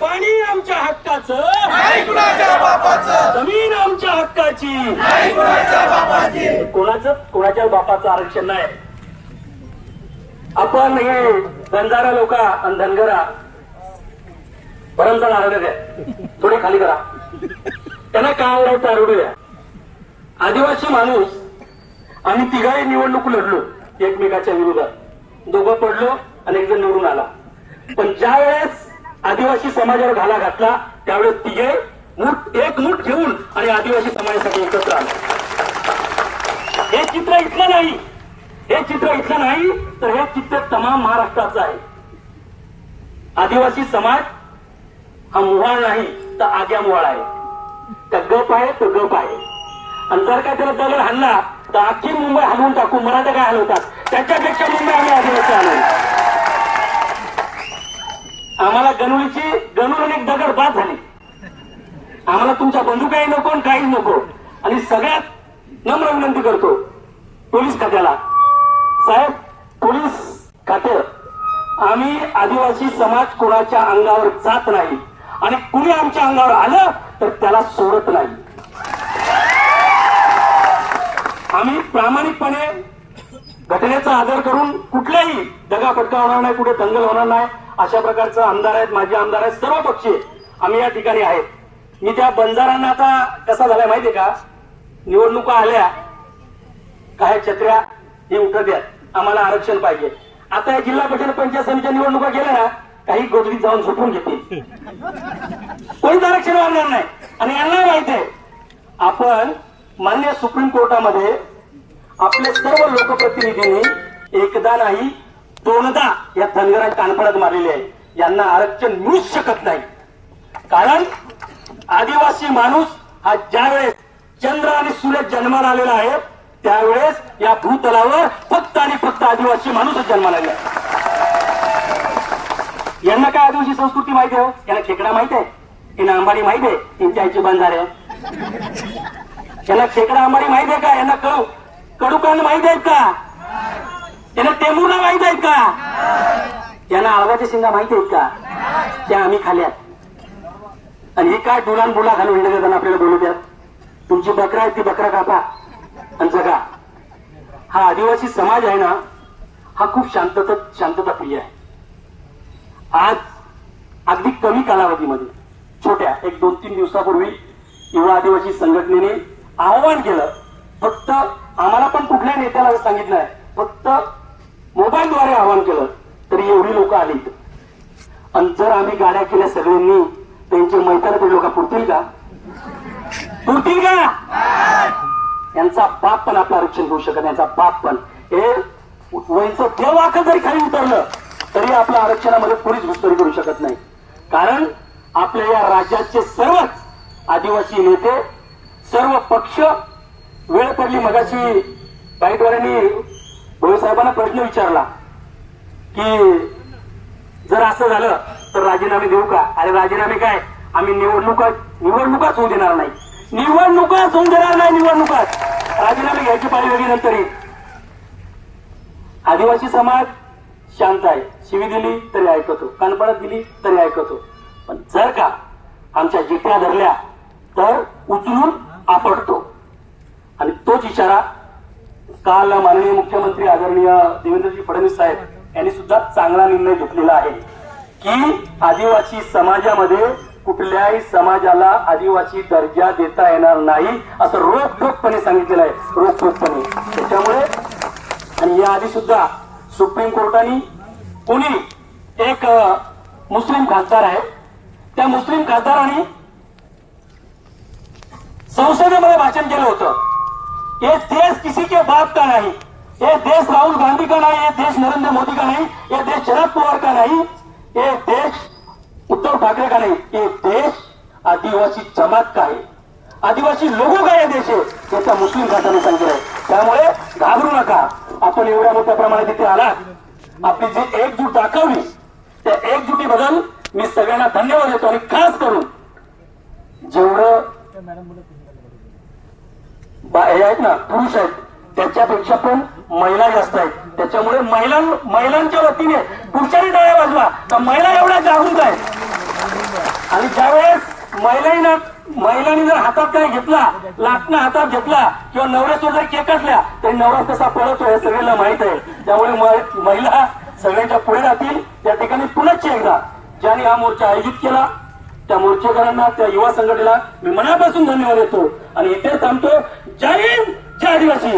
पाणी आमच्या हक्काचं, नाही कुणाच्या बापाचं. जमीन आमच्या हक्काची, नाही कुणाच्या बापाची. कोणाच्या बापाचं आरक्षण नाही. आपण हे बंजारा लोक आणि धनगरा भरमसाठ आरडत आहे, थोडी खाली करा, त्यांना काय आवडायचं आरडू द्या. आदिवासी माणूस आम्ही तिघाही निवडणूक लढलो एकमेकाच्या विरोधात, दोघं पडलो आणि एक जण निवडून आला. पण ज्या वेळेस आदिवासी समाजावर घाला घातला त्यावेळेस तिघे एक मुठ घेऊन आणि आदिवासी समाजासाठी एकत्र आलो. हे चित्र इथलं नाही, हे चित्र इथलं नाही, तर हे चित्र तमाम महाराष्ट्राचं आहे. आदिवासी समाज हा मुव्हाळ नाही तर आग्या मुव्हाळ आहे. त्या गप आहे तो गप आहे. आणि जर काय त्याला दगड हल्ला तर अख्खी मुंबई हलवून टाकू. मराठा काय हलवतात, त्याच्यापेक्षा मुंबई आम्ही आदिवासी हलवू. आम्हाला गणून एक दगड बाद झाली. आम्हाला तुमच्या बंदुकाही नको आणि काहीच नको. आणि सगळ्यात नम्र विनंती करतो पोलीस खात्याला, साहेब पोलीस खाते, आम्ही आदिवासी समाज कोणाच्या अंगावर जात नाही आणि कुणी आमच्या अंगावर आलं तर त्याला सोडत नाही. आम्ही प्रामाणिकपणे घटनेचा आदर करून कुठल्याही दगाफटका होणार नाही, कुठे दंगल होणार नाही, अशा प्रकारचे आमदार आहेत, माजी आमदार आहेत, सर्व पक्षी आम्ही या ठिकाणी आहेत. मी त्या बंजारांना आता कसा झालाय माहितीये का, निवडणुका आल्या काय छत्र्या हे उठत द्या, आम्हाला आरक्षण पाहिजे. आता या जिल्हा परिषद पंचायत समितीच्या निवडणुका गेल्या ना, काही गोदरीत जाऊन झोपून घेतील, कोणीच आरक्षण मागणार नाही. आणि यांना माहित आहे आपण मान्य सुप्रीम कोर्टामध्ये आपले सर्व लोकप्रतिनिधींनी एकदा नाही दोनदा या धनगरांच्या कानफडत मारलेले आहे. यांना आरक्षण मिळूच शकत नाही. कारण आदिवासी माणूस हा ज्यावेळेस चंद्र आणि सूर्य जन्माला आलेला आहे त्यावेळेस या भूतलावर फक्त आणि फक्त आदिवासी माणूसच जन्माला आलेला आहे. यांना काय आदिवासी संस्कृती माहिती आहे? यांना खेकडा माहित आहे, यांना अंबाडी माहित आहे, त्यांच्या आईची बंधारे. यांना खेकडा अंबाडी माहित आहे का? यांना कडूकांड माहित आहेत का? यांना टेंबूला माहित आहेत का? यांना आळवाच्या शिंगा माहिती आहेत का? त्या आम्ही खाल्यात. आणि ही काय डुलान बुला घालून हिंडत येताना आपल्याला बोलू द्यात. तुमची बकरा आहे ती बकरा कापा आणि जगा. हा आदिवासी समाज आहे ना, हा खूप शांतता प्रिय आहे. आज अगदी कमी कालावधीमध्ये छोट्या 1-2-3 दिवसापूर्वी युवा आदिवासी संघटनेने आवाहन केलं. फक्त आम्हाला पण कुठल्या नेत्याला असं सांगितलं आहे, फक्त मोबाईलद्वारे आवाहन केलं तरी एवढी लोक आली. आणि जर आम्ही गाड्या केल्या सगळ्यांनी त्यांचे मैत्रीण लोक पुरतील का? पुरतील का? यांचा बाप पण आपलं आरक्षण घेऊ शकत नाही. यांचा बाप पण हे वयचं देवाक जरी खाली उतरलं तरी आपल्या आरक्षणामध्ये कोणीच घुसखोरी करू शकत नाही. कारण आपल्या या राज्याचे सर्वच आदिवासी नेते, सर्व पक्ष वेळ पडली. मगाशी बाईटवाल्यांनी भोळे साहेबांना प्रश्न विचारला की जर असं झालं तर राजीनामे देऊ का? अरे राजीनामे काय, आम्ही निवडणुकाच होऊ देणार नाही, निवडणुकाच होऊ देणार नाही, निवडणुकाच. राजीनामे घ्यायची पाळी वेगळी नंतर. आदिवासी समाज शांत आहे. शिवी दिली तरी ऐकतो, कानपडत दिली तरी ऐकतो. पण जर का आमच्या जिकड्या धरल्या तर उचलून आपटतो. आणि तोच इशारा काल माननीय मुख्यमंत्री आदरणीय देवेंद्रजी फडणवीस साहेब यांनी सुद्धा चांगला निर्णय घेतलेला आहे की आदिवासी समाजामध्ये कुठल्याही समाजाला आदिवासी दर्जा देता येणार नाही असं रोखठोकपणे सांगितलेलं आहे, रोखठोकपणे. त्याच्यामुळे आणि याआधी सुद्धा सुप्रीम कोर्टाने कोणी एक मुस्लिम खासदार आहे, त्या मुस्लिम खासदारांनी संसदेमध्ये भाषण केलं होतं, ये देश किसी के बाप का नहीं, ये देश राहुल गांधी का नहीं, ये देश नरेंद्र मोदी का नहीं, ये देश शरद पवार का नहीं, ये देश उद्धव ठाकरे का नहीं, ये देश आदिवासी जमात का है, आदिवासी लोगों का ये देश है, याचा मुस्लिम खासदारांनी सांगितलं आहे. त्यामुळे घाबरू नका. आपण एवढ्या मोठ्या प्रमाणात इथे आलात, आपली जी एकजूट दाखवली त्या एकजुटीबद्दल मी सगळ्यांना धन्यवाद देतो. आणि खास करून जेवढं हे आहेत ना पुरुष आहेत त्याच्यापेक्षा पण महिला जास्त आहेत. त्याच्यामुळे महिलांच्या वतीने पुरुषांनी टाळ्या वाजवा, महिला एवढ्या जागरूक आहेत. महिलांनी जर हातात काय घेतला, लाटणं हातात घेतला किंवा नवऱ्यासोबत जर केक असल्या तरी नवरा कसा पळतो हे सगळ्यांना माहित आहे. त्यामुळे महिला सगळ्यांच्या पुढे राहतील. त्या ठिकाणी पुनश्च एकदा ज्यांनी हा मोर्चा आयोजित केला त्या मोर्चेकरांना, त्या युवा संघटनेला मी मनापासून धन्यवाद देतो आणि इथे थांबतो. जय हिंद, जय आदिवासी.